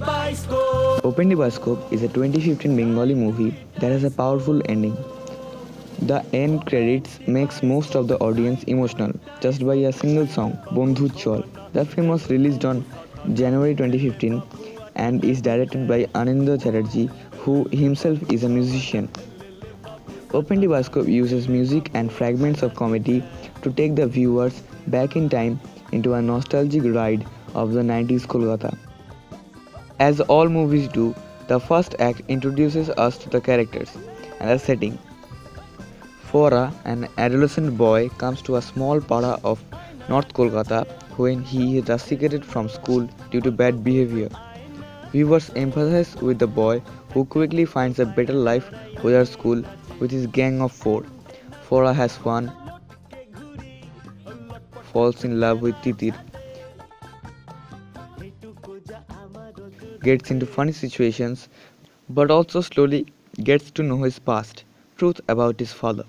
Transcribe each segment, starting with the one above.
Open Bioscope is a 2015 Bengali movie that has a powerful ending. The end credits makes most of the audience emotional just by a single song, Bondhu Chol. The film was released on January 2015 and is directed by Ananda Chatterjee, who himself is a musician. Open Bioscope uses music and fragments of comedy to take the viewers back in time into a nostalgic ride of the 90s Kolkata. As all movies do, the first act introduces us to the characters and the setting. Fora, an adolescent boy, comes to a small pada of North Kolkata when he is rusticated from school due to bad behavior. Viewers empathize with the boy who quickly finds a better life without school with his gang of four. Fora has fun, falls in love with Titir, gets into funny situations, but also slowly gets to know his past, truth about his father.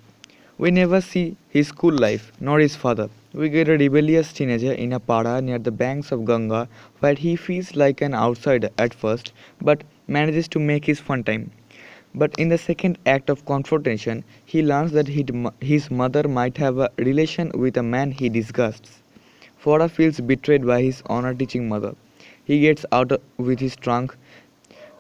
We never see his school life, nor his father. We get a rebellious teenager in a pada near the banks of Ganga where he feels like an outsider at first but manages to make his fun time. But in the second act of confrontation, he learns that his mother might have a relation with a man he disgusts. Fora feels betrayed by his honor teaching mother. He gets out with his trunk.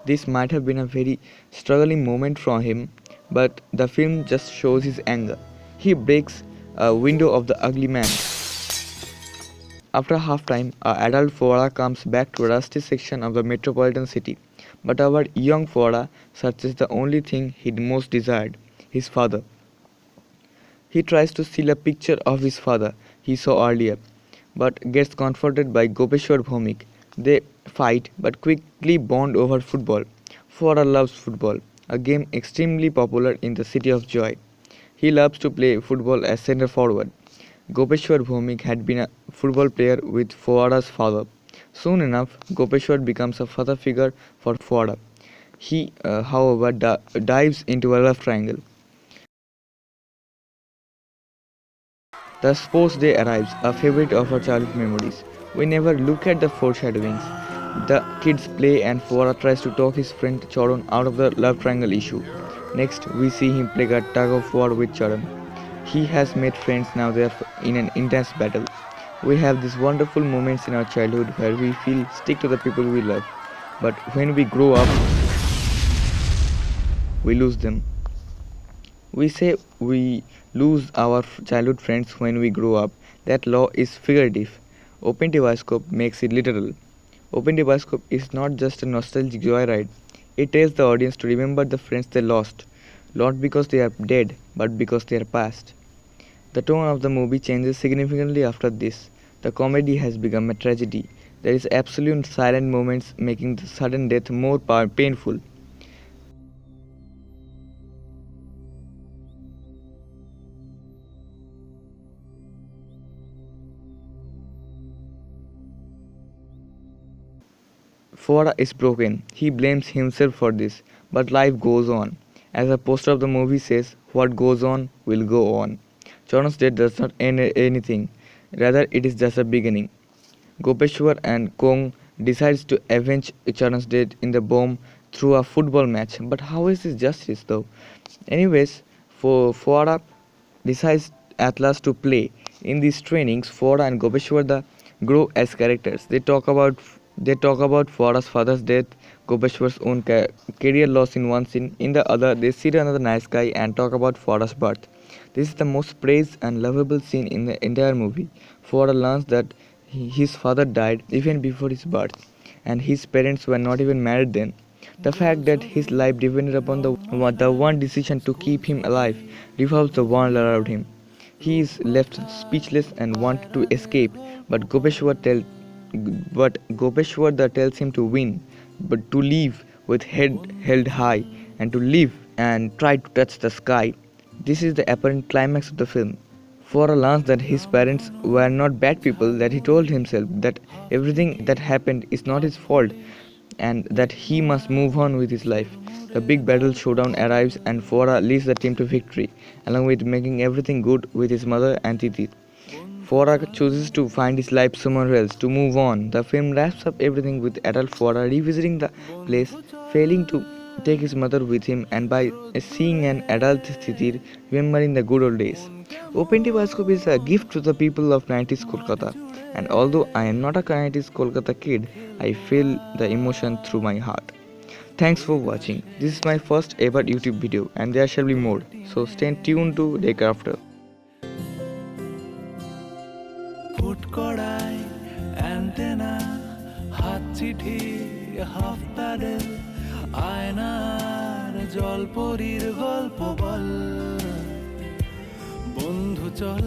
This might have been a very struggling moment for him, but the film just shows his anger. He breaks a window of the ugly man. After halftime, our adult Fora comes back to a rusty section of the metropolitan city. But our young Fora searches the only thing he'd most desired, his father. He tries to steal a picture of his father he saw earlier, but gets confronted by Gopeshwar Bhomik. They fight but quickly bond over football. Fora loves football, a game extremely popular in the city of joy. He loves to play football as centre forward. Gopeshwar Bhomik had been a football player with Fora's father. Soon enough, Gopeshwar becomes a father figure for Fora. He, however, dives into a love triangle. The sports day arrives, a favorite of our childhood memories. We never look at the foreshadowings. The kids play and Fora tries to talk his friend Charan out of the love triangle issue. Next, we see him play a tug of war with Charan. He has made friends now they are in an intense battle. We have these wonderful moments in our childhood where we feel stick to the people we love. But when we grow up, we lose them. We say we lose our childhood friends when we grow up. That law is figurative. Open Bioscope makes it literal. Open Bioscope is not just a nostalgic joyride. It tells the audience to remember the friends they lost, not because they are dead, but because they are past. The tone of the movie changes significantly after this. The comedy has become a tragedy. There is absolute silent moments making the sudden death more painful. Fora is broken. He blames himself for this, but life goes on. As the poster of the movie says, what goes on will go on. Charan's death does not end anything. Rather, it is just a beginning. Gopeshwar and Kong decides to avenge Charan's death in the bomb through a football match. But how is this justice though? Anyways, for Fora decides at last to play. In these trainings, Fora and Gopeshwar grow as characters. They talk about Fora's father's death, Gopeshwar's own career loss in one scene. In the other, they see another nice guy and talk about Fora's birth. This is the most praised and lovable scene in the entire movie. Fora learns that his father died even before his birth, and his parents were not even married then. The fact that his life depended upon the one decision to keep him alive revolves the world around him. He is left speechless and wanted to escape, but Gopeshwar tells him to win, but to live with head held high, and to live and try to touch the sky. This is the apparent climax of the film. Fora learns that his parents were not bad people, that he told himself that everything that happened is not his fault and that he must move on with his life. The big battle showdown arrives and Fora leads the team to victory, along with making everything good with his mother and Titi. Farah chooses to find his life somewhere else, to move on. The film wraps up everything with adult Farah revisiting the place, failing to take his mother with him, and by seeing an adult Thitir remembering the good old days. Open Tee Bioscope is a gift to the people of 90s Kolkata, and although I am not a 90s Kolkata kid, I feel the emotion through my heart. Thanks for watching. This is my first ever YouTube video, and there shall be more. So stay tuned to Raykrafter. ফুটকড়াই antenna হাত চিঠি half pedal আয়নার জলপরীর গল্প বল বন্ধু চল